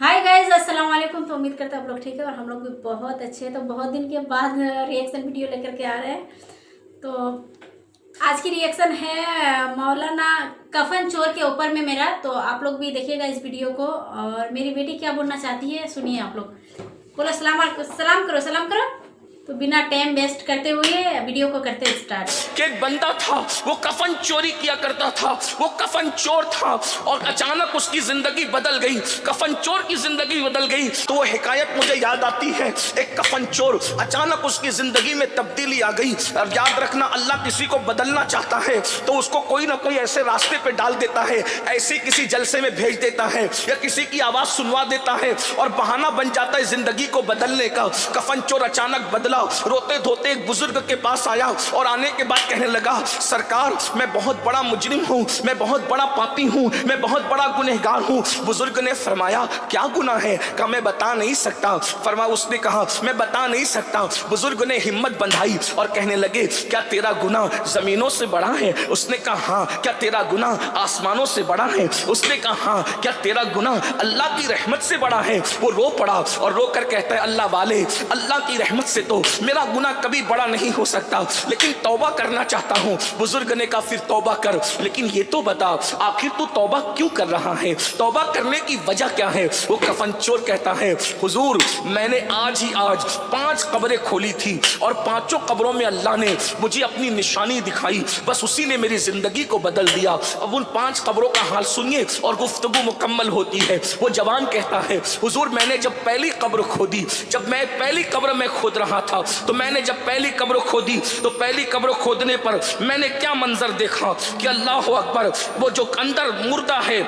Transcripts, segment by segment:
Hi guys, अस्सलाम वालेकुम। तो उम्मीद करते हैं आप लोग ठीक है और हम लोग भी बहुत अच्छे हैं। तो बहुत दिन के बाद रिएक्शन वीडियो लेकर के आ रहे हैं। तो आज की रिएक्शन है मौलाना कफन चोर के ऊपर में मेरा। तो आप लोग भी देखिएगा इस वीडियो को। और मेरी बेटी क्या बोलना चाहती है सुनिए आप लोग। बोलो सलाम करो, सलाम करो। तो बिना टाइम वेस्ट करते हुए वीडियो को करते स्टार्ट। कि एक बंदा था, वो कफन चोरी किया करता था, वो कफन चोर था और अचानक उसकी जिंदगी बदल गई, कफन चोर की जिंदगी बदल गई। तो वो हिकायत मुझे याद आती है, एक कफन चोर, अचानक उसकी जिंदगी में तब्दीली आ गई। और याद रखना, अल्लाह किसी को बदलना चाहता है तो उसको कोई ना कोई ऐसे रास्ते पे डाल देता है, ऐसे किसी जलसे में भेज देता है या किसी की आवाज सुनवा देता है और बहाना बन जाता है जिंदगी को बदलने का। कफन चोर अचानक बदला, रोते धोते एक बुजुर्ग के पास आया और आने के बाद कहने लगा, सरकार मैं बहुत बड़ा मुजरिम हूँ, मैं बहुत बड़ा पापी हूँ, मैं बहुत बड़ा गुनहगार हूँ। बुजुर्ग ने फरमाया क्या गुनाह है? कहा मैं बता नहीं सकता। उसने कहा मैं बता नहीं सकता। बुजुर्ग ने हिम्मत बंधाई और कहने लगे, क्या तेरा गुनाह जमीनों से बड़ा है? उसने कहा हाँ। क्या तेरा गुनाह आसमानों से बड़ा है? उसने कहा हाँ। क्या तेरा गुनाह अल्लाह की रहमत से बड़ा है? वो रो पड़ा और रो कर कहता है, अल्लाह वाले, अल्लाह की रहमत से तो मेरा गुनाह कभी बड़ा नहीं हो सकता, लेकिन तौबा करना चाहता हूँ। बुजुर्ग ने कहा फिर तौबा कर, लेकिन ये तो बता आखिर तू तौबा क्यों कर रहा है? तौबा करने की वजह क्या है? वो कफन चोर कहता है, हुजूर मैंने आज ही 5 कब्रें खोली थी और 5 कब्रों में अल्लाह ने मुझे अपनी निशानी दिखाई, बस उसी ने मेरी जिंदगी को बदल दिया। अब उन 5 कब्रों का हाल सुनिए और गुफ्तगू मुकम्मल होती है। वो जवान कहता है, हुजूर मैंने जब पहली कब्र खोदी, जब मैं पहली कब्र में खोद रहा था, तो मैंने जब पहली कब्र खोदी तो पहली कब्र खोदने पर मैंने क्या मंजर देखा कि अल्लाह अकबर, वो जो अंदर मुर्दा है,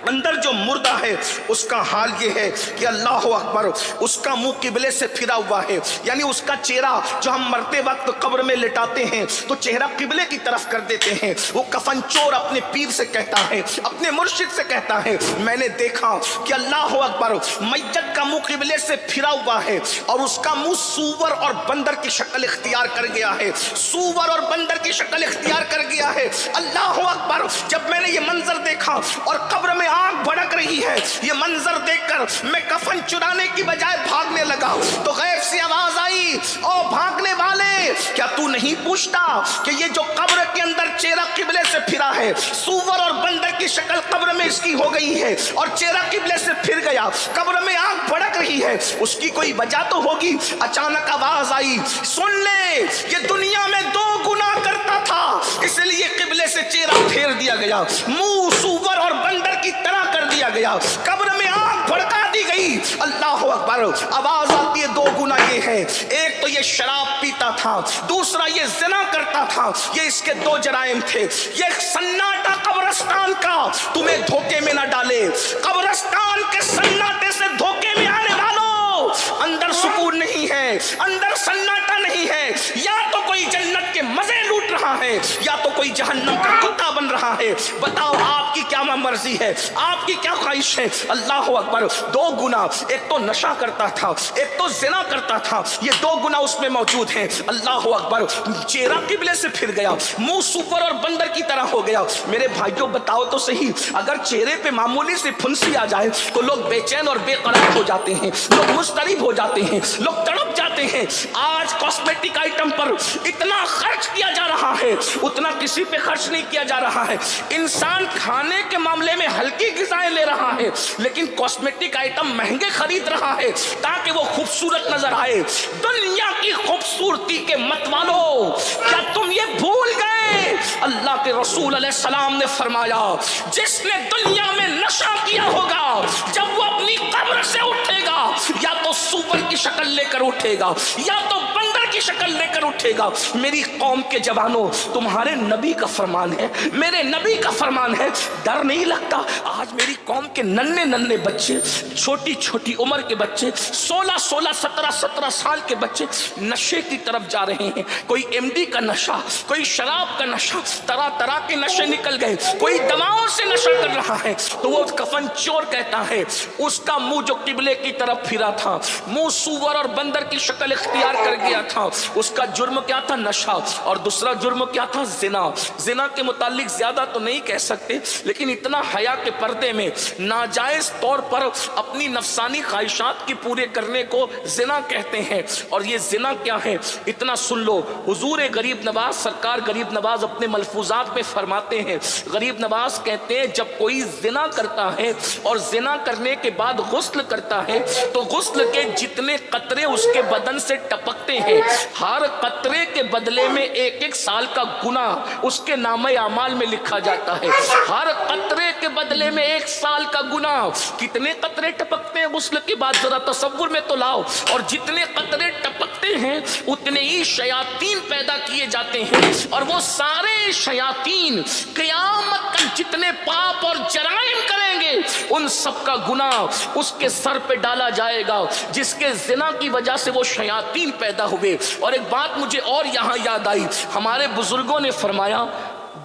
अंदर जो मुर्दा है उसका हाल ये है कि अल्लाह अकबर, उसका मुंह किबले से फिरा हुआ है, यानी उसका चेहरा जो हम मरते वक्त कब्र में लिटाते हैं तो चेहरा किबले की तरफ कर देते हैं। वो कफन चोर अपने पीर से कहता है, अपने मुर्शिद से कहता है, मैंने देखा कि अल्लाह अकबर मैयत का मुंह किबले से फिरा हुआ है और उसका मुंह सूवर और बंदर की शक्ल इख्तियार कर गया है, सूवर और बंदर की शक्ल इख्तियार कर गया है। अल्लाह अकबर, जब मैंने ये मंजर देखा और कब्र में आग भड़क रही है, ये मंजर देखकर मैं कफन चुराने की बजाय भागने लगा तो गैब से आवाज आई, ओ भागने वाले, क्या तू नहीं पूछता कि ये जो कब्र के अंदर चेहरा किबले से फिरा है, सूवर और बंदर की शक्ल कब्र में इसकी हो गई है और चेहरा किबले से फिर गया, कब्र में आग भड़क रही है, उसकी कोई वजह तो होगी। अचानक आवाज आई, सुन ले, ये दुनिया में 2 गुनाह करता था इसलिए किबले से चेहरा फेर दिया गया, मुंह सूवर और बंदर की तरह कर दिया गया, कब्र में आग भड़का दी गई। अल्लाह अकबर, आवाज आती है 2 गुनाह ये है, एक तो ये शराब पीता था, दूसरा ये ज़िना करता था, ये इसके 2 जराइम थे। ये सन्नाटा कब्रिस्तान का तुम्हें धोखे में ना डाले, कब्रिस्तान के सन्नाटे से धोखे में आने वालों, अंदर सुकून नहीं है, अंदर सन्नाटा नहीं है, या तो कोई जन्नत के मजे लूट रहा है या तो कोई जहन्नम का कुत्ता बन रहा है। बताओ आपकी क्या मर्जी है, आपकी क्या ख्वाहिश है? अल्लाह अकबर, 2 गुनाह, एक तो नशा करता था, एक तो ज़िना करता था, ये 2 गुनाह उसमें मौजूद हैं। अल्लाह अकबर, चेहरा किबले से फिर गया, मुंह सुपर और बंदर की तरह हो गया। मेरे भाइयों बताओ तो सही, अगर चेहरे पे मामूली सी फुंसी आ जाए तो लोग बेचैन और बेकरार हो जाते हैं, लोग मुस्तरिब हो जाते हैं, लोग तड़प जाते हैं। आज कॉस्मेटिक आइटम पर इतना खर्च किया जा रहा है उतना किसी पे खर्च नहीं किया जा रहा है। इंसान खाने के मामले में हल्की ग़िज़ाएं ले रहा है लेकिन कॉस्मेटिक आइटम महंगे खरीद रहा है ताकि वो खूबसूरत नजर आए। दुनिया की खूबसूरती के मतवालो, क्या तुम ये भूल गए अल्लाह के रसूल अलैहिस्सलाम ने फरमाया, जिसने दुनिया में नशा किया होगा जब वो अपनी कब्र से उठेगा या तो सूअर की शक्ल लेकर उठेगा या तो बंदर की शक्ल लेकर उठेगा। मेरी कौम के जवानों, तुम्हारे नबी का फरमान है, मेरे नबी का फरमान है, डर नहीं लगता? आज मेरी कौम के नन्हे नन्हे बच्चे, छोटी छोटी उम्र के बच्चे, 16-16, 17-17 साल के बच्चे नशे की तरफ जा रहे हैं। कोई एमडी का नशा, कोई शराब का नशा, तरह तरह के नशे निकल गए, कोई दवाओं से नशा कर रहा है। तो वो कफन चोर कहता है, उसका मुंह जो किबले की तरफ फिरा था, मुंह सूअर और बंदर की शक्ल इख्तियार कर गया था, उसका जुर्म क्या था? नशा। और दूसरा जुर्म क्या था? जिना। जिना के मुतालिक ज्यादा तो नहीं कह सकते, लेकिन इतना हया के पर्दे में नाजायज तौर पर अपनी नफसानी ख्वाहिशात की पूरे करने को जिना कहते हैं। और ये जिना क्या है, इतना सुन लो। हुजूर गरीब नवाज, सरकार गरीब नवाज अपने मलफूजात में फरमाते हैं, गरीब नवाज कहते हैं जब कोई जिना करता है और जिना करने के बाद गुस्ल करता है तो गुस्ल के जितने कतरे उसके बदन से टपकते हैं, हर कतरे के बदले में एक एक साल का गुनाह उसके नामे अमाल में लिखा जाता है। हर कतरे के बदले में एक साल का गुनाह। कितने कतरे टपकते हैं गुस्ल के बाद, जरा तसव्वुर में तो लाओ। और जितने कतरे टपकते हैं उतने ही शयातीन पैदा किए जाते हैं, और वो सारे शयातीन क़यामत तक जितने पाप और जराइम करेंगे उन सब का गुनाह उसके सर पे डाला जाएगा, जिसके जिना की वजह से वो शयातीन पैदा हुए। और एक बात मुझे और यहाँ याद आई, हमारे बुजुर्गों ने फरमाया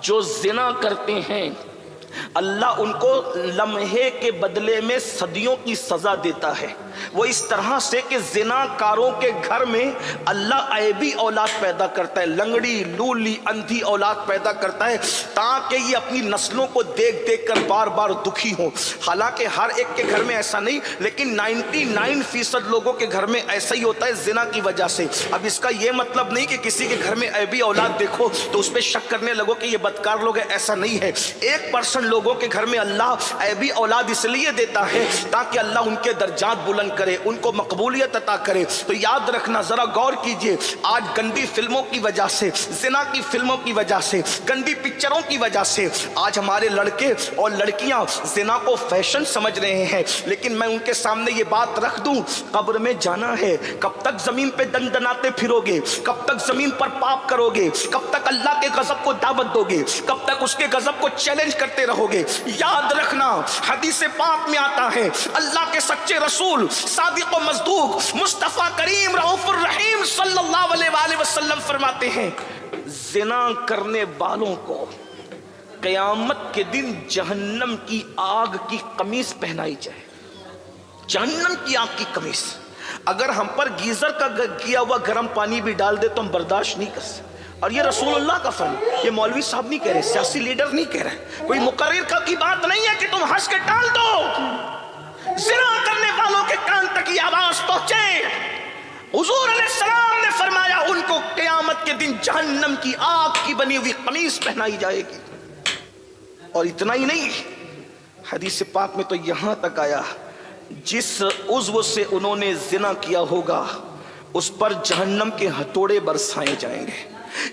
जो जिना करते हैं अल्लाह उनको लम्हे के बदले में सदियों की सजा देता है। वो इस तरह से कि जिनाकारों के घर में अल्लाह ऐबी औलाद पैदा करता है, लंगड़ी लूली अंधी औलाद पैदा करता है, ताकि ये अपनी नस्लों को देख देख कर बार बार दुखी हो। हालांकि हर एक के घर में ऐसा नहीं, लेकिन 99% लोगों के घर में ऐसा ही होता है जिना की वजह से। अब इसका ये मतलब नहीं कि किसी के घर में ऐबी औलाद देखो तो उस पर शक करने लगो कि ये बदकार लोग हैं, ऐसा नहीं है। 1% लोगों के घर में अल्लाह ऐबी औलाद इसलिए देता है ताकि अल्लाह उनके दर्जात बुलंद करे, उनको मकबूलियत अता करे। तो याद रखना, जरा गौर कीजिए, आज गंदी फिल्मों की वजह से, जिना की फिल्मों की वजह से, गंदी पिक्चरों की वजह से आज हमारे लड़के और लड़कियां जिना को फैशन समझ रहे हैं। लेकिन मैं उनके सामने ये बात रख दूं, कब्र में जाना है, कब तक जमीन पे दंडनाते फिरोगे, कब तक जमीन पर पाप करोगे, कब तक अल्लाह के गजब को दावत दोगे, कब तक उसके गजब को चैलेंज करते रहोगे। याद रखना, हदीस पाक में आता है अल्लाह के सच्चे रसूल सादिक और मज़दूक मुस्तफ़ा करीम रऊफ़ुर रहीम सल्लल्लाहु अलैहि वसल्लम फरमाते हैं, जिना करने वालों को क़यामत के दिन जहन्नम की आग की कमीज पहनाई जाए। जहन्नम की आग की कमीज। अगर हम पर गीजर का किया हुआ गर्म पानी भी डाल दे तो हम बर्दाश्त नहीं कर सकते। और ये रसूलुल्लाह का फर्म, ये मौलवी साहब नहीं कह रहे, सियासी लीडर नहीं कह रहे, कोई मुकर्रिर का की बात नहीं है कि तुम हंस के टाल दो। जिना करने वालों के कान तक ये आवाज पहुंचे। हुजूर अलैहिस्सलाम ने फरमाया उनको क़यामत के दिन जहन्नम की आग की बनी हुई कमीज पहनाई जाएगी। और इतना ही नहीं, हदीस पाक में तो यहां तक आया, जिस उज़्व से उन्होंने जिना किया होगा उस पर जहन्नम के हथौड़े बरसाए जाएंगे।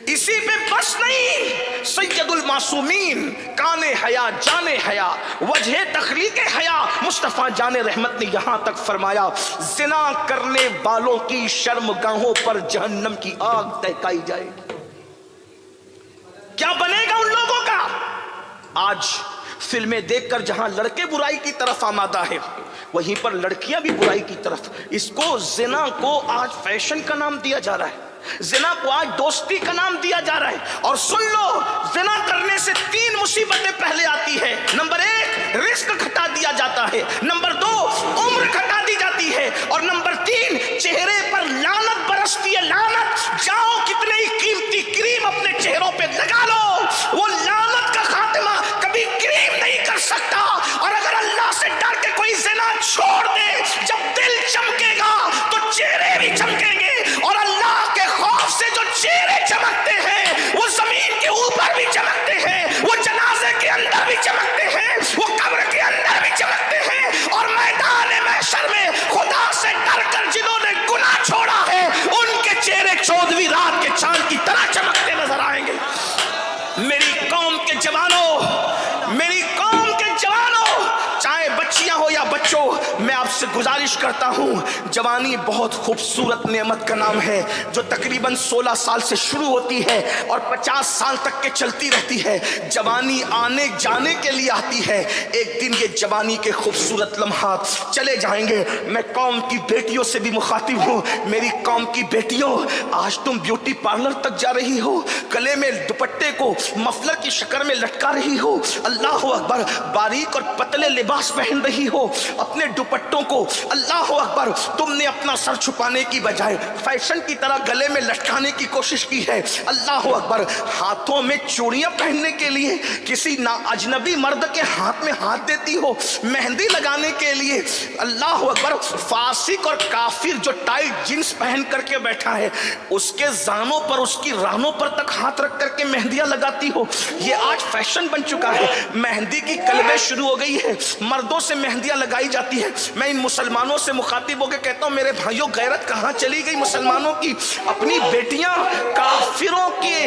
इसी पे बस नहीं, सैयदुल मासूमीन काने हया जाने हया वजह तखलीक हया मुस्तफ़ा जाने रहमत ने यहां तक फरमाया, जिना करने वालों की शर्मगाहों पर जहन्नम की आग तहकाई जाएगी। क्या बनेगा उन लोगों का? आज फिल्में देखकर जहां लड़के बुराई की तरफ आमादा है, वहीं पर लड़कियां भी बुराई की तरफ। इसको जिना को आज फैशन का नाम दिया जा रहा है, जिना को आज दोस्ती का नाम दिया जा रहा है। और सुन लो, जिना करने से 3 मुसीबतें पहले आती है। नंबर 1, रिस्क घटा दिया जाता है। नंबर 2, उम्र घटा दी जाती है। और नंबर 3, चेहरे पर लानत बरसती है। लानत, जाओ कितने ही कीमती क्रीम अपने चेहरों पे लगा लो, वो लानत का खात्मा कभी क्रीम नहीं कर सकता। और अगर अल्लाह से डर के कोई जिना छोड़ दे, जब दिल चमकेगा तो चेहरे भी चमकेंगे। और अल्लाह के खौफ से जो चेहरे चमकते हैं वो जमीन के ऊपर भी चमकते हैं, वो जनाजे के अंदर भी चमकते हैं, वो कब्र के अंदर भी चमकते हैं। और मैदान महशर में खुदा से डर कर जिन्होंने गुनाह छोड़ा है उनके चेहरे 14वीं रात के चांद की तरह चमकते नजर आएंगे। मेरी कौम के जवानों, मेरी कौम के जवानों, चाहे बच्चियां हो या बच्चों, मैं आपसे गुजारिश करता हूं, जवानी बहुत खूबसूरत नेमत का नाम है जो तकरीबन 16 साल से शुरू होती है और 50 साल तक के चलती रहती है। जवानी आने जाने के लिए आती है, एक दिन ये जवानी के खूबसूरत लम्हात चले जाएंगे। मैं कौम की बेटियों से भी मुखातिब हूँ, मेरी कौम की बेटियों, आज तुम ब्यूटी पार्लर तक जा रही हो, गले में दुपट्टे को मफलर की शक्ल में लटका रही हो, अल्लाह अकबर, बारीक और पतले लिबास पहन रही हो अपने दुपट्टों को, अल्लाह अकबर, तुमने अपना सर छुपाने की बजाय फैशन की तरह गले में लटकाने की कोशिश की है। अल्लाह अकबर, हाथों में चूड़ियां पहनने के लिए किसी ना अजनबी मर्द के हाथ में हाथ देती हो, मेहंदी लगाने के लिए। अल्लाह अकबर, फासिक और काफिर जो टाइट जींस पहन करके बैठा है उसके जानों पर, उसकी रानों पर तक हाथ रख करके मेहंदियां लगाती हो। ये आज फैशन बन चुका है। मेहंदी की कलबे शुरू हो गई है, मर्दों से मेहंदियां लगाई जाती है। मैं इन मुसलमानों से मुखातिब होकर कहता हूं, मेरे भाइयों, गैरत कहां चली गई मुसलमानों की? अपनी बेटियां काफिरों के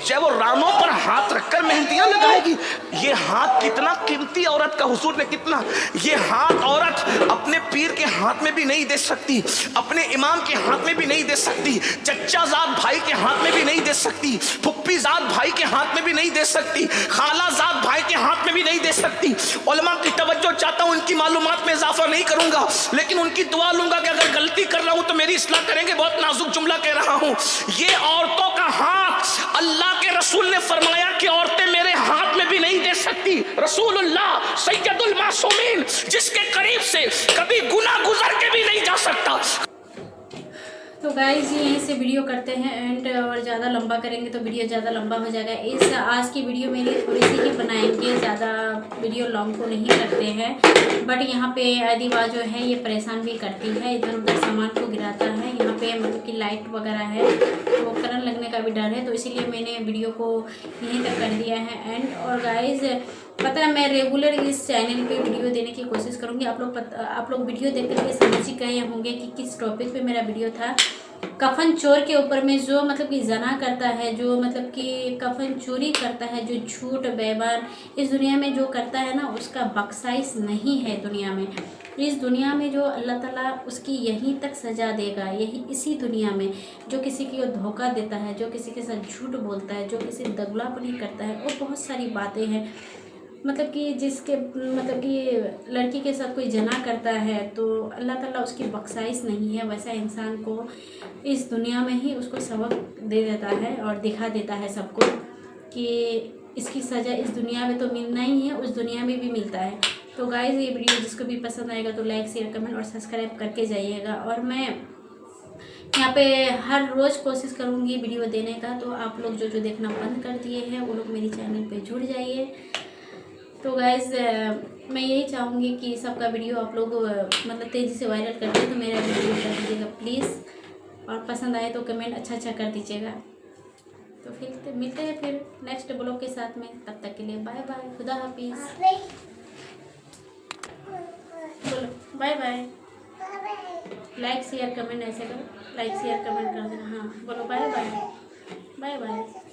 जब वो रानों पर हाथ रखकर मेहंदियां लगाएगी, ये हाथ कितना कीमती औरत का, हुजूर ने कितना, ये हाथ औरत अपने पीर के हाथ में भी नहीं दे सकती, अपने इमाम के हाथ में भी नहीं दे सकती, चच्चा जात भाई के हाथ में भी नहीं दे सकती, फुप्पी जात भाई के हाथ में भी नहीं दे सकती, खाला जात भाई के हाथ में भी नहीं दे सकती। उलमा की तवज्जो चाहता हूं, इनकी मालूमात में इजाफा नहीं करूंगा, लेकिन उनकी दुआ लूंगा कि अगर गलती कर रहा हूं तो मेरी इस्लाह करेंगे। बहुत नाजुक जुमला कह रहा हूं। ये औरतों का हाथ, अल्लाह के रसूल ने फरमाया कि औरतें मेरे हाथ में भी नहीं दे सकती। रसूलुल्लाह सैयदुल मासूमीन, जिसके करीब से कभी गुनाह गुजर के भी नहीं जा सकता। तो गाइज़ यहीं से वीडियो करते हैं एंड, और ज़्यादा लंबा करेंगे तो वीडियो ज़्यादा लंबा हो जाएगा। इस आज की वीडियो मेरी थोड़ी सी ही बनाएंगे, ज़्यादा वीडियो लॉन्ग को नहीं करते हैं। बट यहाँ पे आदिवा जो है ये परेशान भी करती है, इधर उधर सामान को गिराता है। यहाँ पे मतलब कि लाइट वगैरह है तो करंट लगने का भी डर है, तो इसीलिए मैंने वीडियो को यहीं तक कर दिया है एंड। और गाइज़ पता है, मैं रेगुलर इस चैनल पे वीडियो देने की कोशिश करूँगी। आप लोग वीडियो देख करके समझ ही गए होंगे कि किस टॉपिक पे मेरा वीडियो था। कफन चोर के ऊपर में, जो मतलब कि जना करता है, जो मतलब कि कफन चोरी करता है, जो झूठ बेईमान इस दुनिया में जो करता है ना, उसका बख्शाइश नहीं है दुनिया में। इस दुनिया में जो अल्लाह ताला उसकी यहीं तक सज़ा देगा, यही इसी दुनिया में। जो किसी को धोखा देता है, जो किसी के साथ झूठ बोलता है, जो किसी दगलापनी करता है, और बहुत सारी बातें हैं। मतलब कि जिसके मतलब कि लड़की के साथ कोई जना करता है तो अल्लाह ताला उसकी बख्शाइश नहीं है। वैसा इंसान को इस दुनिया में ही उसको सबक दे देता है और दिखा देता है सबको कि इसकी सज़ा इस दुनिया में तो मिलना ही है, उस दुनिया में भी मिलता है। तो गाइज़ ये वीडियो जिसको भी पसंद आएगा तो लाइक शेयर कमेंट और सब्सक्राइब करके जाइएगा। और मैं यहाँ पे हर रोज़ कोशिश करूँगी वीडियो देने का, तो आप लोग जो देखना बंद कर दिए हैं वो लोग मेरी चैनल पे जुड़ जाइए। तो गाइज़ मैं यही चाहूँगी कि सबका वीडियो आप लोग मतलब तेज़ी से वायरल कर दें, तो मेरा वीडियो कर दीजिएगा प्लीज़, और पसंद आए तो कमेंट अच्छा कर दीजिएगा। तो फिर मिलते हैं फिर नेक्स्ट ब्लॉग के साथ में, तब तक के लिए बाय बाय, खुदा हाफिज़। बोलो bye bye, like share comment ऐसे करो, लाइक शेयर कमेंट कर देना। हाँ बोलो बाय बाय, बाय बाय।